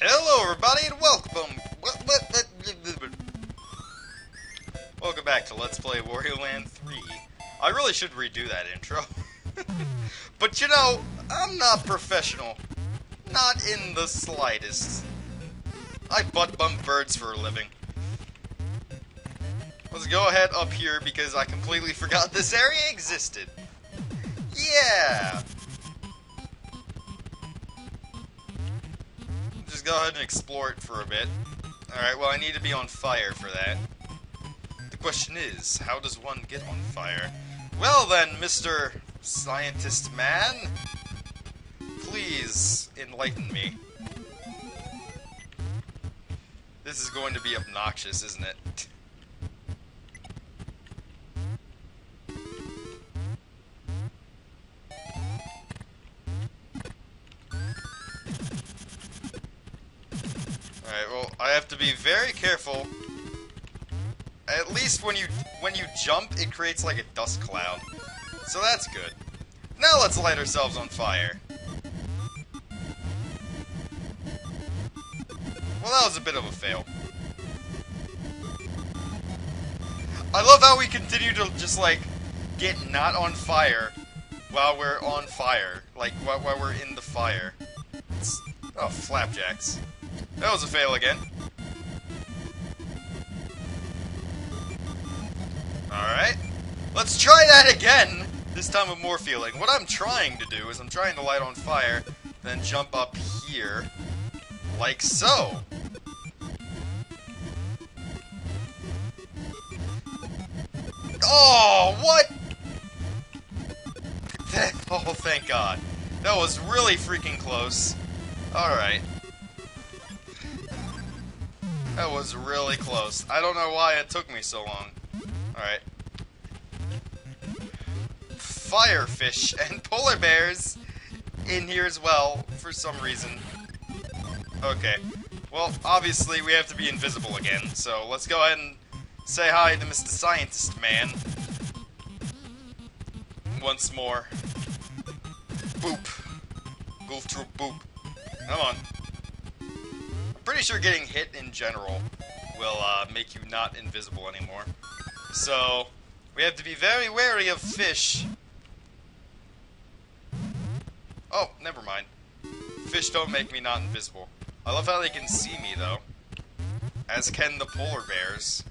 Hello, everybody, and welcome. Welcome back to Let's Play Wario Land 3. I really should redo that intro. But you know, I'm not professional. Not in the slightest. I butt bump birds for a living. Let's go ahead up here because I completely forgot this area existed. Yeah! Just go ahead and explore it for a bit. Alright, well I need to be on fire for that. The question is, how does one get on fire? Well then, Mr. Scientist Man, please enlighten me. This is going to be obnoxious, isn't it? Alright, well, I have to be very careful. At least when you jump, it creates like a dust cloud. So that's good. Now let's light ourselves on fire. Well, that was a bit of a fail. I love how we continue to just, like, get not on fire while we're on fire. Like, while we're in the fire. Oh, flapjacks. That was a fail again. Alright. Let's try that again! This time with more feeling. What I'm trying to do is I'm trying to light on fire, then jump up here. Like so. Oh, what? Oh, thank God. That was really freaking close. Alright. That was really close. I don't know why it took me so long. Alright. Firefish and polar bears in here as well, for some reason. Okay. Well, obviously we have to be invisible again, so let's go ahead and say hi to Mr. Scientist Man. Once more. Boop. Goof troop boop. Come on. I'm pretty sure getting hit in general will make you not invisible anymore. So, we have to be very wary of fish. Oh, never mind. Fish don't make me not invisible. I love how they can see me, though. As can the polar bears.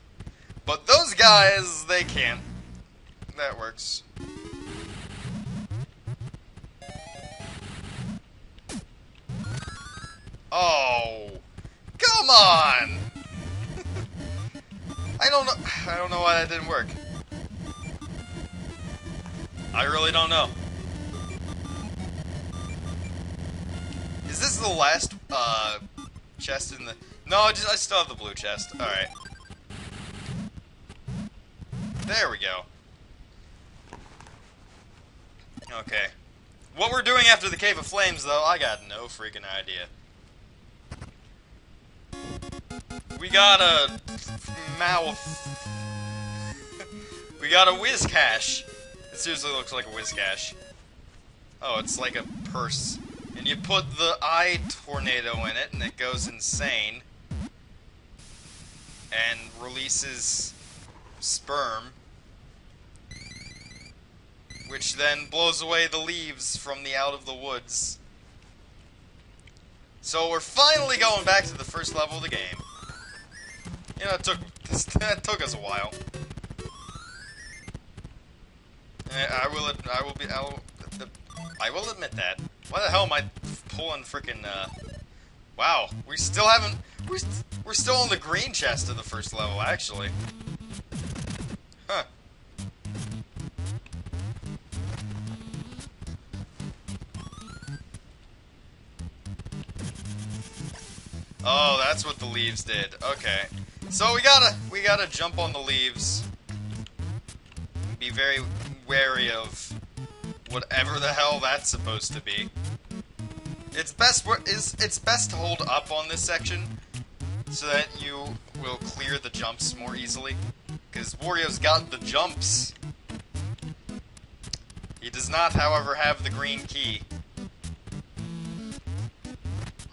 But those guys, they can't. That works. Oh, come on! I don't know why that didn't work. I really don't know. Is this the last chest in the? No, I still have the blue chest. All right. There we go. Okay. What we're doing after the Cave of Flames, though, I got no freaking idea. We got a mouth. We got a whiz cache. It seriously looks like a whiz cache. Oh, it's like a purse. And you put the eye tornado in it, and it goes insane. And releases sperm. Which then blows away the leaves from the out of the woods. So we're finally going back to the first level of the game. You know, that took us a while. I will admit that. Why the hell am I pulling freaking? Wow, we still haven't. We're still on the green chest of the first level, actually. Huh. Oh, that's what the leaves did. Okay. So we gotta jump on the leaves. Be very wary of whatever the hell that's supposed to be. It's best to hold up on this section so that you will clear the jumps more easily. Because Wario's got the jumps. He does not, however, have the green key.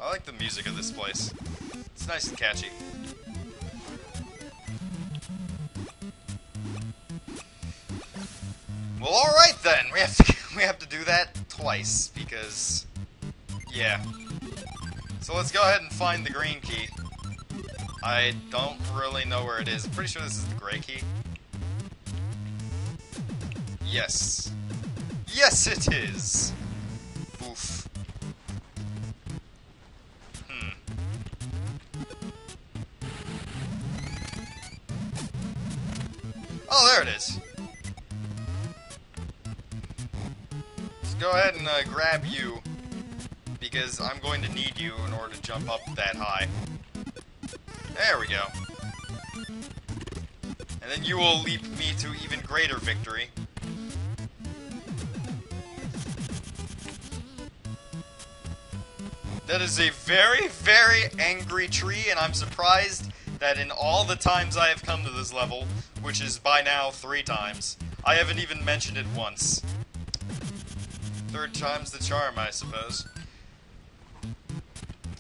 I like the music of this place. It's nice and catchy. Well, alright then. We have to do that twice, because... yeah. So let's go ahead and find the green key. I don't really know where it is. I'm pretty sure this is the gray key. Yes. Yes, it is! Oof. Oh, there it is. Let's go ahead and grab you, because I'm going to need you in order to jump up that high. There we go. And then you will leap me to even greater victory. That is a very, very angry tree, and I'm surprised that in all the times I have come to this level, which is by now 3 times, I haven't even mentioned it once. 3rd time's the charm, I suppose.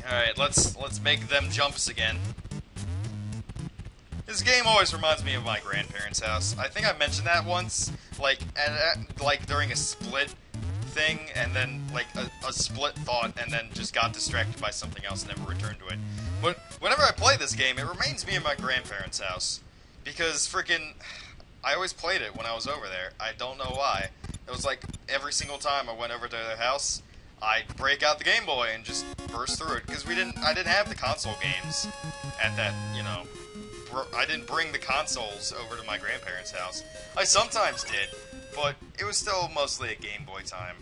Alright, let's make them jumps again. This game always reminds me of my grandparents' house. I think I mentioned that once, like during a split thing, and then like a split thought, and then just got distracted by something else and never returned to it. But whenever I play this game, it reminds me of my grandparents' house, because freaking I always played it when I was over there. I don't know why. It was like every single time I went over to their house, I'd break out the Game Boy and just burst through it, because I didn't have the console games at that, you know. I didn't bring the consoles over to my grandparents' house. I sometimes did, but it was still mostly a Game Boy time.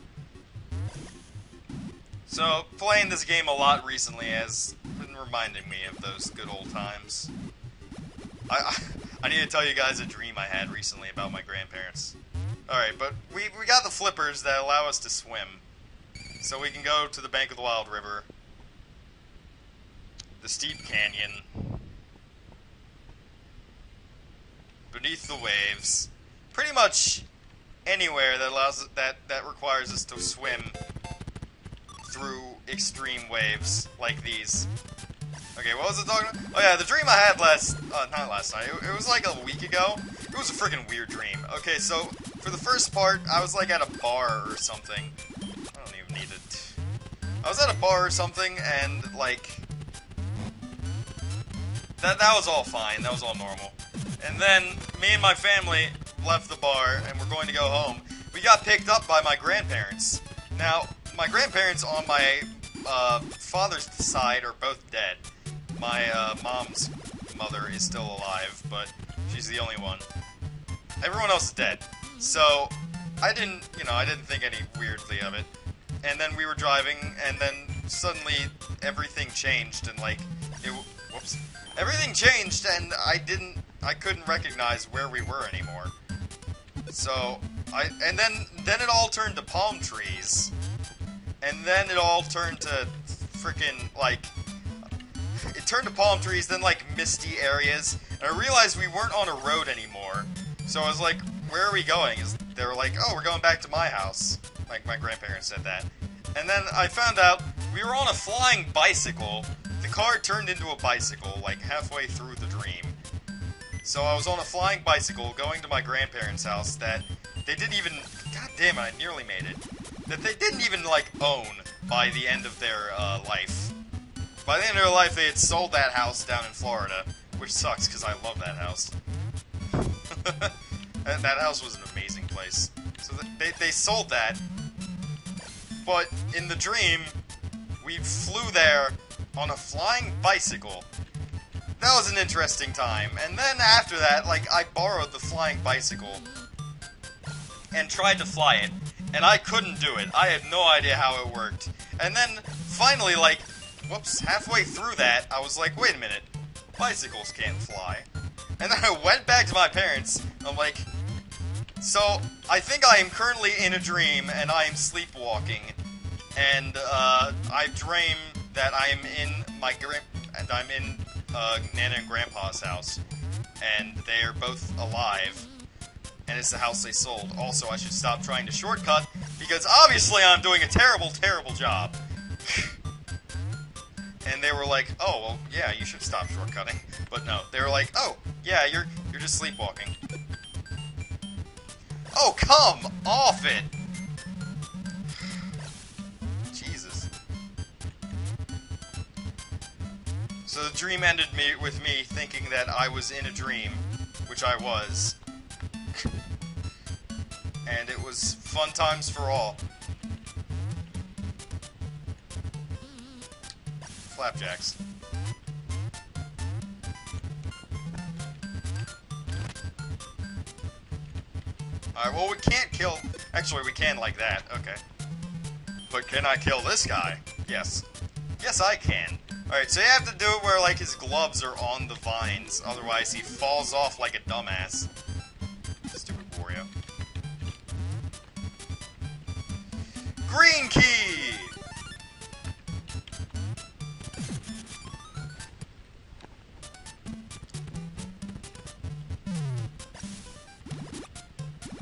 So, playing this game a lot recently has been reminding me of those good old times. I need to tell you guys a dream I had recently about my grandparents. Alright, but we got the flippers that allow us to swim. So we can go to the bank of the Wild River, the steep canyon, beneath the waves, pretty much anywhere that requires us to swim through extreme waves like these. Okay, what was I talking about? Oh yeah, the dream I had not last night, it was like a week ago. It was a freaking weird dream. Okay, so for the first part, I was like at a bar or something. I don't even need it. I was at a bar or something, and like that was all fine. That was all normal. And then me and my family left the bar, and we're going to go home. We got picked up by my grandparents. Now, my grandparents on my father's side are both dead. My mom's mother is still alive, but she's the only one. Everyone else is dead. So I didn't think any weirdly of it. And then we were driving, and then suddenly everything changed, and like whoops, everything changed, and I couldn't recognize where we were anymore. So and then it all turned to palm trees, and then it all turned to freaking like. It turned to palm trees, then like misty areas, and I realized we weren't on a road anymore. So I was like, where are we going? They were like, oh, we're going back to my house. Like, my grandparents said that. And then I found out we were on a flying bicycle. The car turned into a bicycle, like, halfway through the dream. So I was on a flying bicycle going to my grandparents' house that they didn't even... God damn it, I nearly made it. That they didn't even, like, own by the end of their life. By the end of their life, they had sold that house down in Florida, which sucks, because I love that house. That house was an amazing place. So they sold that, but in the dream, we flew there on a flying bicycle. That was an interesting time. And then after that, like, I borrowed the flying bicycle and tried to fly it, and I couldn't do it. I had no idea how it worked. And then, finally, like, whoops, halfway through that, I was like, wait a minute, bicycles can't fly. And then I went back to my parents, I'm like, so, I think I am currently in a dream, and I am sleepwalking, and, I dream that I am in Nana and Grandpa's house, and they are both alive, and it's the house they sold. Also, I should stop trying to shortcut, because obviously I'm doing a terrible, terrible job. and they were like, "Oh, well, yeah, you should stop shortcutting." But no, they were like, "Oh, yeah, you're just sleepwalking." Oh, come off it! Jesus. So the dream ended with me thinking that I was in a dream, which I was. And it was fun times for all. Flapjacks. Alright, well, we can't kill... Actually, we can like that. Okay. But can I kill this guy? Yes. Yes, I can. Alright, so you have to do it where, like, his gloves are on the vines. Otherwise, he falls off like a dumbass. Stupid Wario. Green key!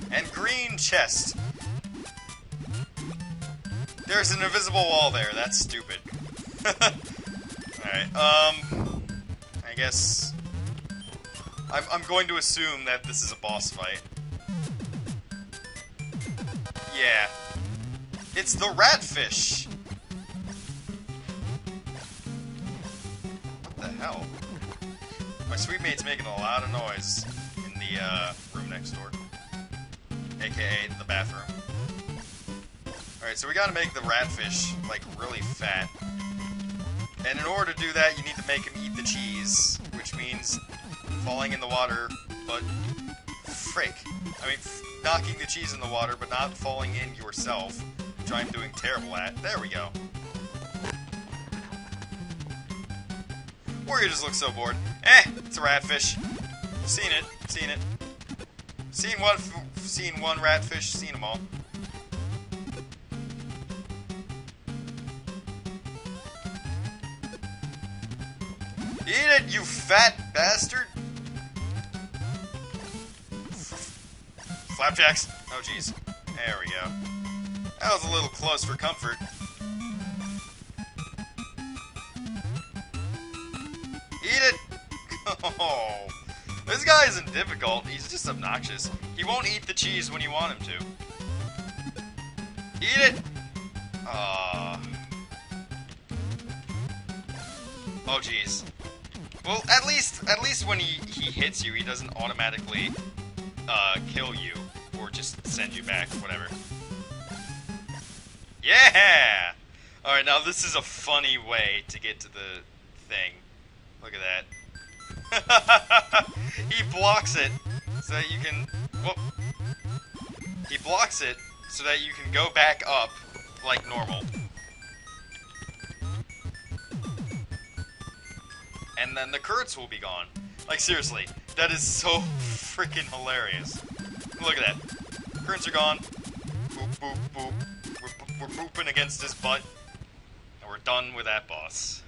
And green chest. There's an invisible wall there. That's stupid. Alright, I guess... I'm going to assume that this is a boss fight. Yeah. It's the ratfish! What the hell? My sweet mate's making a lot of noise in the, room next door. AKA the bathroom. Alright, so we gotta make the ratfish, like, really fat. And in order to do that, you need to make him eat the cheese, which means falling in the water, but frick. I mean, knocking the cheese in the water, but not falling in yourself, which I'm doing terrible at. There we go. Wario just looks so bored. It's a ratfish. Seen it. Seen it. Seen one ratfish, seen them all. Eat it, you fat bastard! Flapjacks. Oh, jeez. There we go. That was a little close for comfort. Eat it! Oh, this guy isn't difficult. He's just obnoxious. He won't eat the cheese when you want him to. Eat it! Oh, jeez. Well, at least when he hits you, he doesn't automatically kill you or just send you back, whatever. Yeah! All right, now this is a funny way to get to the thing. Look at that. He blocks it so that you can. Whoop. He blocks it so that you can go back up like normal. And then the currents will be gone. Like, seriously, that is so freaking hilarious. Look at that. Currents are gone. Boop, boop, boop. We're booping against his butt. And we're done with that boss.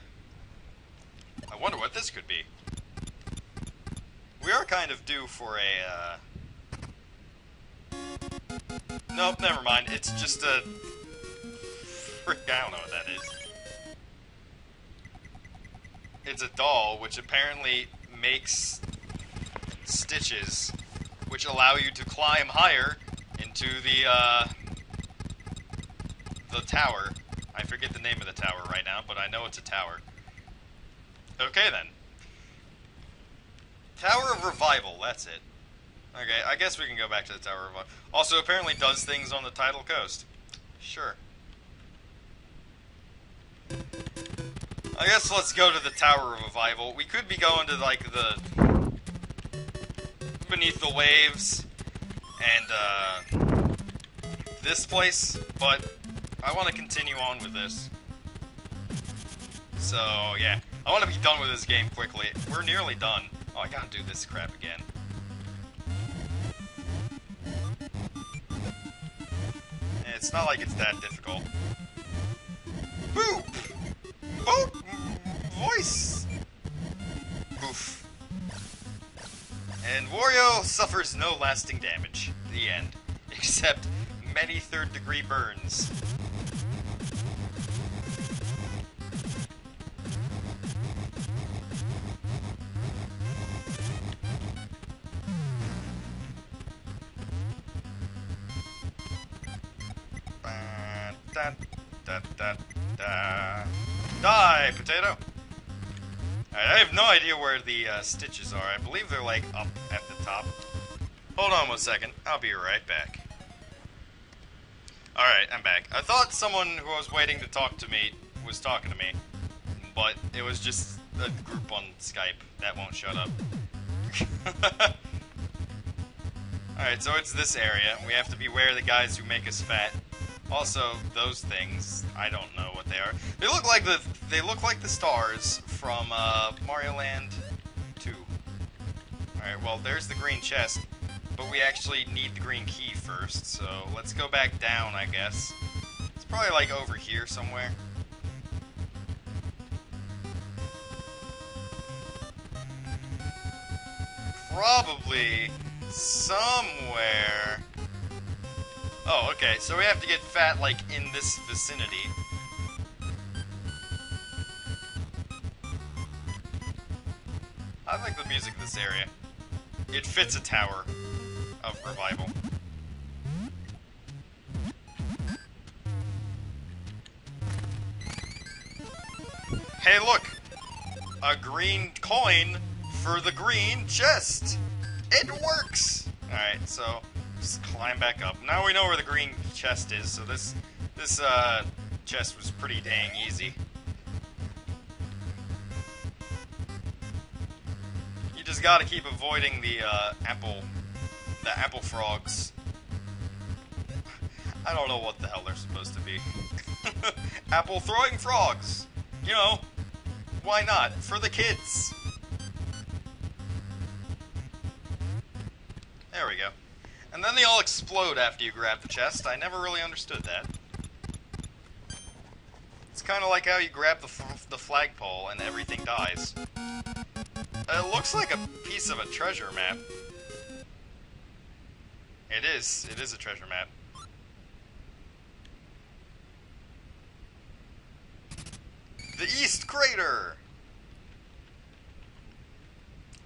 I wonder what this could be. We are kind of due for a, Nope, never mind. It's just a... Frick, I don't know what that is. It's a doll, which apparently makes stitches, which allow you to climb higher into the tower. I forget the name of the tower right now, but I know it's a tower. Okay, then. Tower of Revival, that's it. Okay, I guess we can go back to the Tower of Revival. Also, apparently does things on the tidal coast. Sure. I guess let's go to the Tower of Revival. We could be going to, like, the... Beneath the Waves and, this place, but I want to continue on with this. So, yeah. I want to be done with this game quickly. We're nearly done. Oh, I gotta do this crap again. It's not like it's that difficult. Boop! Boop! Voice! Boof. And Wario suffers no lasting damage. The end. Except many third-degree burns. da, da, da, da. Die, potato! Alright, I have no idea where the stitches are. I believe they're, like, up at the top. Hold on 1 second. I'll be right back. Alright, I'm back. I thought someone who was waiting to talk to me was talking to me, but it was just a group on Skype that won't shut up. Alright, so it's this area. We have to beware the guys who make us fat. Also, those things, I don't know what they are. They look like the stars from Mario Land 2. Alright, well, there's the green chest, but we actually need the green key first, so let's go back down, I guess. It's probably like over here somewhere. Probably somewhere. Oh, okay, so we have to get fat, like, in this vicinity. I like the music of this area. It fits a tower of revival. Hey, look! A green coin for the green chest! It works! Alright, so just climb back up. Now we know where the green chest is, so this chest was pretty dang easy. You just gotta keep avoiding the apple frogs. I don't know what the hell they're supposed to be. Apple throwing frogs! You know, why not? For the kids! There we go. And then they all explode after you grab the chest. I never really understood that. It's kind of like how you grab the flagpole and everything dies. It looks like a piece of a treasure map. It is a treasure map. The East Crater!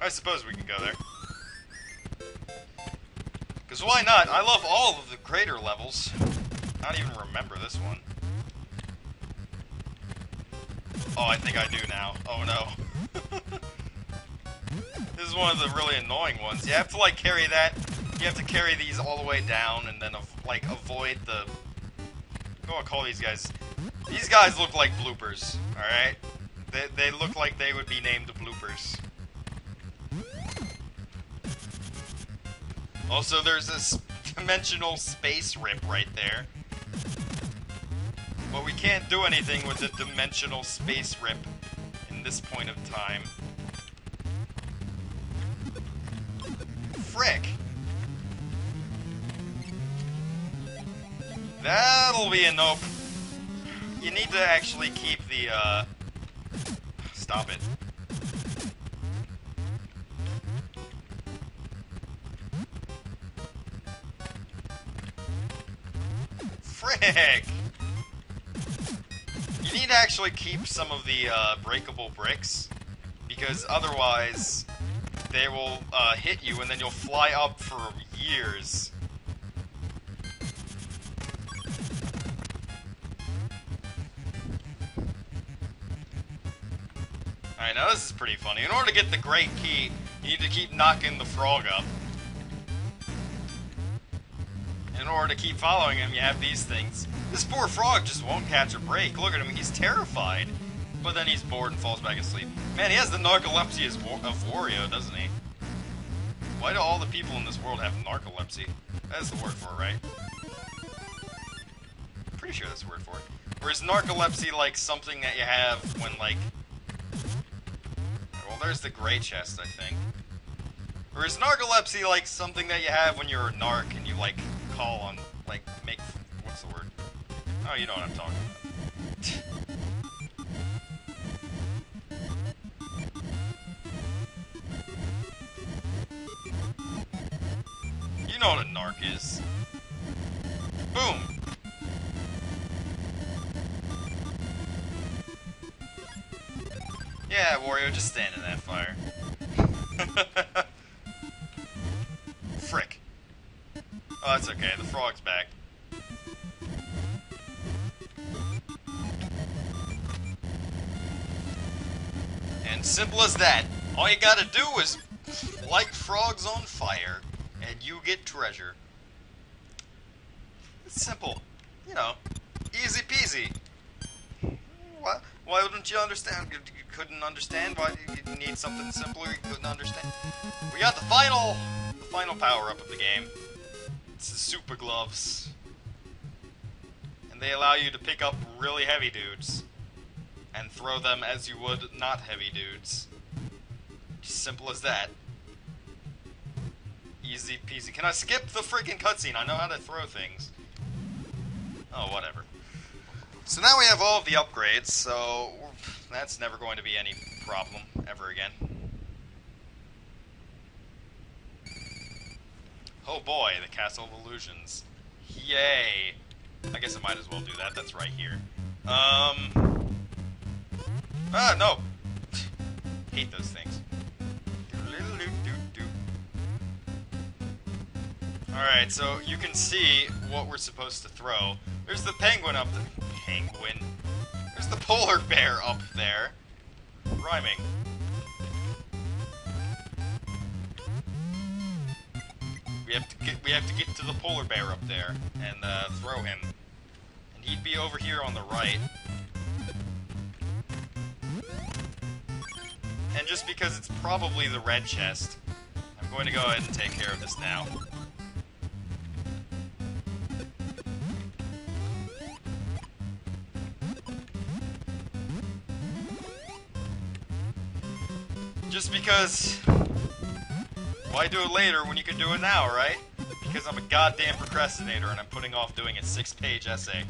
I suppose we can go there. Because why not? I love all of the crater levels. I don't even remember this one. Oh, I think I do now. Oh no. This is one of the really annoying ones. You have to, like, carry that. You have to carry these all the way down and then, like, avoid the... What do I call these guys? These guys look like bloopers, alright? They look like they would be named bloopers. Also, there's this dimensional space rip right there. But we can't do anything with the dimensional space rip in this point of time. Frick! That'll be a nope. You need to actually keep the, Stop it. Frick! You need to actually keep some of the, breakable bricks, because otherwise they will, hit you and then you'll fly up for years. Alright, now this is pretty funny. In order to get the great key, you need to keep knocking the frog up. In order to keep following him, you have these things. This poor frog just won't catch a break. Look at him, he's terrified. But then he's bored and falls back asleep. Man, he has the narcolepsy of Wario, doesn't he? Why do all the people in this world have narcolepsy? That's the word for it, right? Pretty sure that's the word for it. Or is narcolepsy like something that you have when, like... Well, there's the gray chest, I think. Or is narcolepsy like something that you have when you're a narc and you, like, call on, like, make... What's the word? Oh, you know what I'm talking about. You know what a narc is. Boom! Yeah, Wario, just stand in that fire. Frick. Oh, that's okay, the frog's back. Simple as that. All you gotta do is light frogs on fire, and you get treasure. It's simple. You know, easy peasy. Why wouldn't you understand? You couldn't understand? Why you need something simpler you couldn't understand? We got the final power-up of the game. It's the super gloves. And they allow you to pick up really heavy dudes and throw them as you would not heavy dudes. Just simple as that. Easy peasy. Can I skip the freaking cutscene? I know how to throw things. Oh, whatever. So now we have all of the upgrades, so that's never going to be any problem ever again. Oh boy, the Castle of Illusions. Yay! I guess I might as well do that, that's right here. No! Hate those things. Alright, so you can see what we're supposed to throw. There's the penguin up there. Penguin. There's the polar bear up there. Rhyming. We have to get to the polar bear up there and throw him. And he'd be over here on the right. And just because it's probably the red chest, I'm going to go ahead and take care of this now. Just because, why do it later when you can do it now, right? Because I'm a goddamn procrastinator and I'm putting off doing a 6-page essay.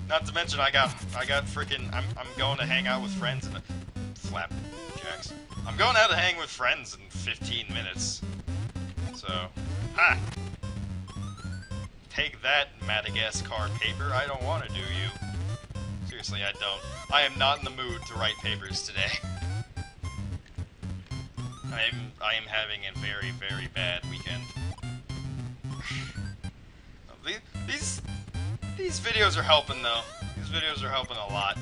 Not to mention I got freaking, I'm going to hang out with friends in a flapjacks. I'm going out to hang with friends in 15 minutes. So, ha! Take that, Madagascar paper. I don't want to do you. Seriously, I don't. I am not in the mood to write papers today. I am having a very, very bad weekend. These videos are helping, though. These videos are helping a lot.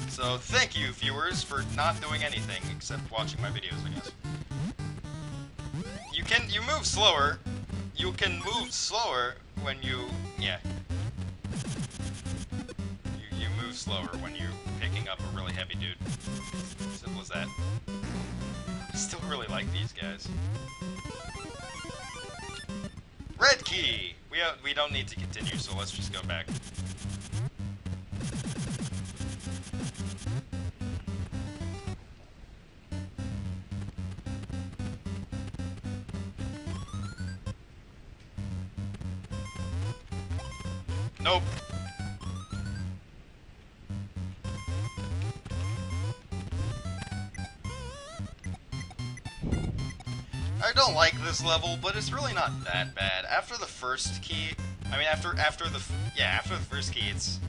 So, thank you, viewers, for not doing anything except watching my videos, I guess. You move slower. You can move slower when you, yeah. You move slower when you're picking up a really heavy dude. Simple as that. I still really like these guys. Red key! We don't need to continue, so let's just go back. Nope. I don't like this level, but it's really not that bad. After the first key, I mean, after the first key, it's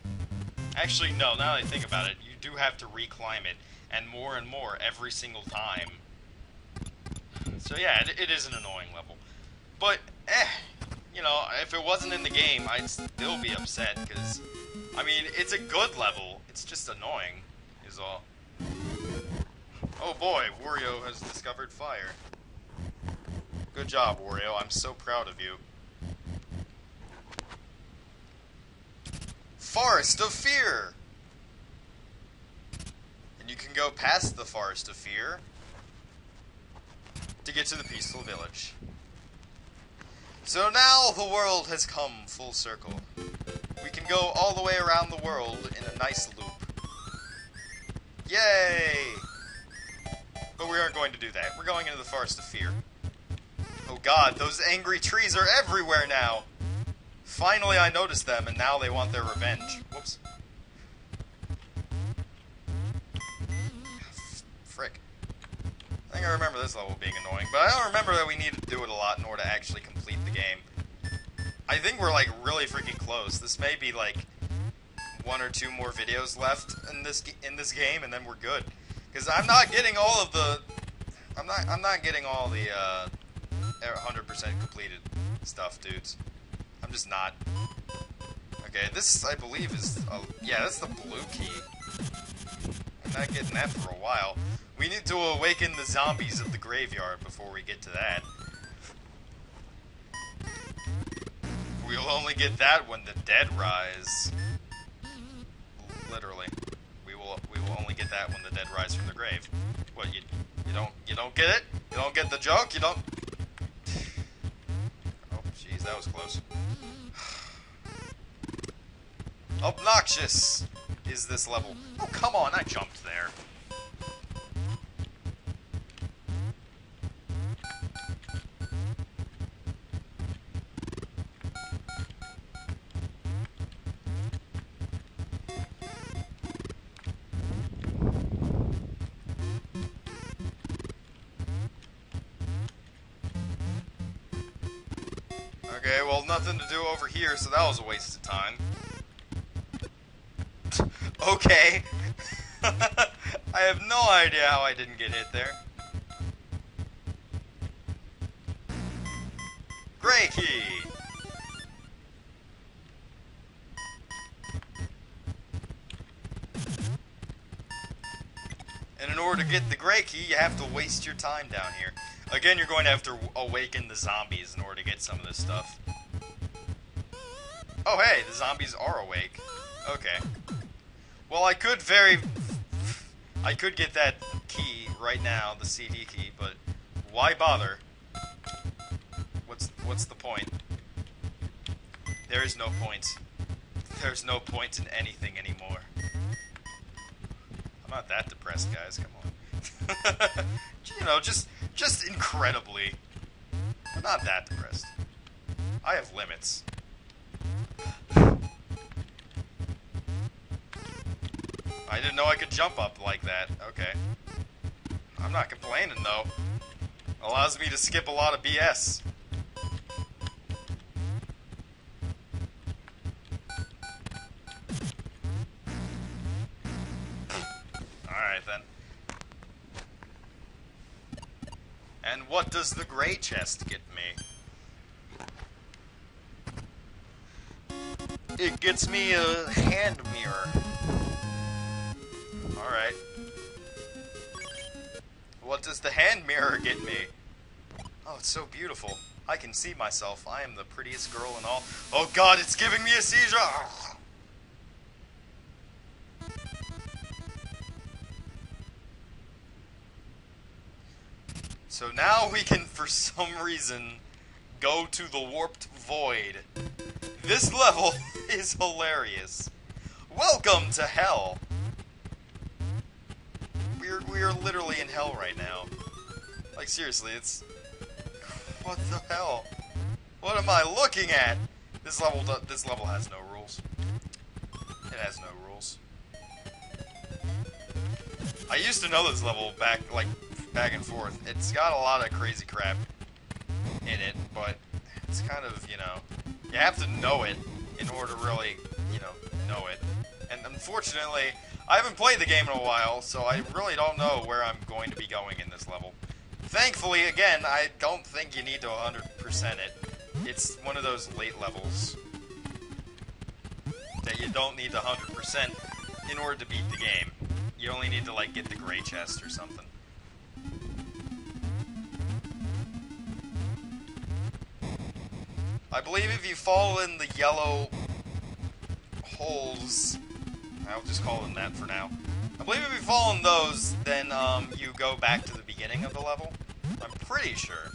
actually no. Now that I think about it, you do have to reclimb it, and more every single time. So yeah, it is an annoying level, but you know, if it wasn't in the game, I'd still be upset because, I mean, it's a good level. It's just annoying, is all. Oh boy, Wario has discovered fire. Good job, Wario. I'm so proud of you. Forest of Fear! And you can go past the Forest of Fear to get to the peaceful village. So now the world has come full circle. We can go all the way around the world in a nice loop. Yay! But we aren't going to do that. We're going into the Forest of Fear. Oh god, those angry trees are everywhere now! Finally I noticed them, and now they want their revenge. Whoops. Frick. I think I remember this level being annoying, but I don't remember that we need to do it a lot in order to actually complete the game. I think we're, like, really freaking close. This may be, like, 1 or 2 more videos left in this game, and then we're good. Because I'm not getting all of the... I'm not getting all the, 100% completed stuff, dudes. I'm just not. Okay, this, I believe, is... yeah, that's the blue key. not getting that for a while. We need to awaken the zombies of the graveyard before we get to that. We'll only get that when the dead rise. Literally. We will only get that when the dead rise from the grave. What, you don't get it? You don't get the joke? You don't... Oh, jeez, that was close. Obnoxious is this level. Oh, come on, I jumped there. Okay, well, nothing to do over here, so that was a waste of time. Okay. I have no idea how I didn't get hit there. Gray key! And in order to get the gray key, you have to waste your time down here. Again, you're going to have to awaken the zombies in order to get some of this stuff. Oh, hey, the zombies are awake. Okay. Well, I could get that key right now, the CD key, but why bother? What's the point? There is no point. There's no point in anything anymore. I'm not that depressed, guys. Come on. You know, just incredibly. I'm not that depressed. I have limits. I didn't know I could jump up like that. Okay. I'm not complaining, though. Allows me to skip a lot of BS. Alright, then. And what does the gray chest get me? It gets me a hand mirror. Alright. What does the hand mirror get me? Oh, it's so beautiful. I can see myself. I am the prettiest girl in all. Oh god, it's giving me a seizure! So now we can, for some reason, go to the warped void. This level is hilarious. Welcome to hell. We are literally in hell right now. Like, seriously, it's... What the hell? What am I looking at? This level has no rules. It has no rules. I used to know this level back and forth. It's got a lot of crazy crap in it, but it's kind of, you know, you have to know it in order to really, you know it. And unfortunately, I haven't played the game in a while, so I really don't know where I'm going to be going in this level. Thankfully, again, I don't think you need to 100% it. It's one of those late levels that you don't need to 100% in order to beat the game. You only need to, like, get the gray chest or something. I believe if you fall in the yellow holes, I'll just call them that for now. I believe if you fall in those, then you go back to the beginning of the level. I'm pretty sure.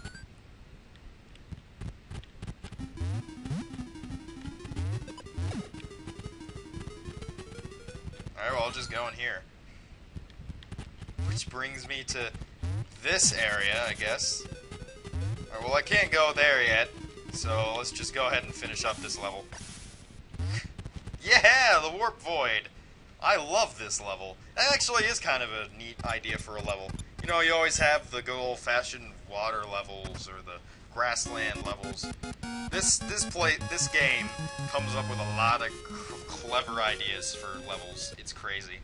Alright, well, I'll just go in here. Which brings me to this area, I guess. Alright, well, I can't go there yet, so let's just go ahead and finish up this level. Yeah, the Warp Void! I love this level. That actually is kind of a neat idea for a level. You know, you always have the good old-fashioned water levels or the grassland levels. This game comes up with a lot of clever ideas for levels. It's crazy.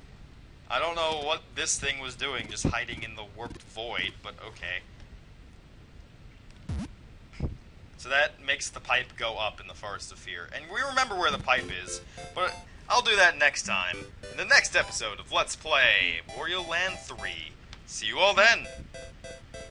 I don't know what this thing was doing, just hiding in the warped void, but okay. So that makes the pipe go up in the Forest of Fear. And we remember where the pipe is, but I'll do that next time, in the next episode of Let's Play Wario Land 3. See you all then!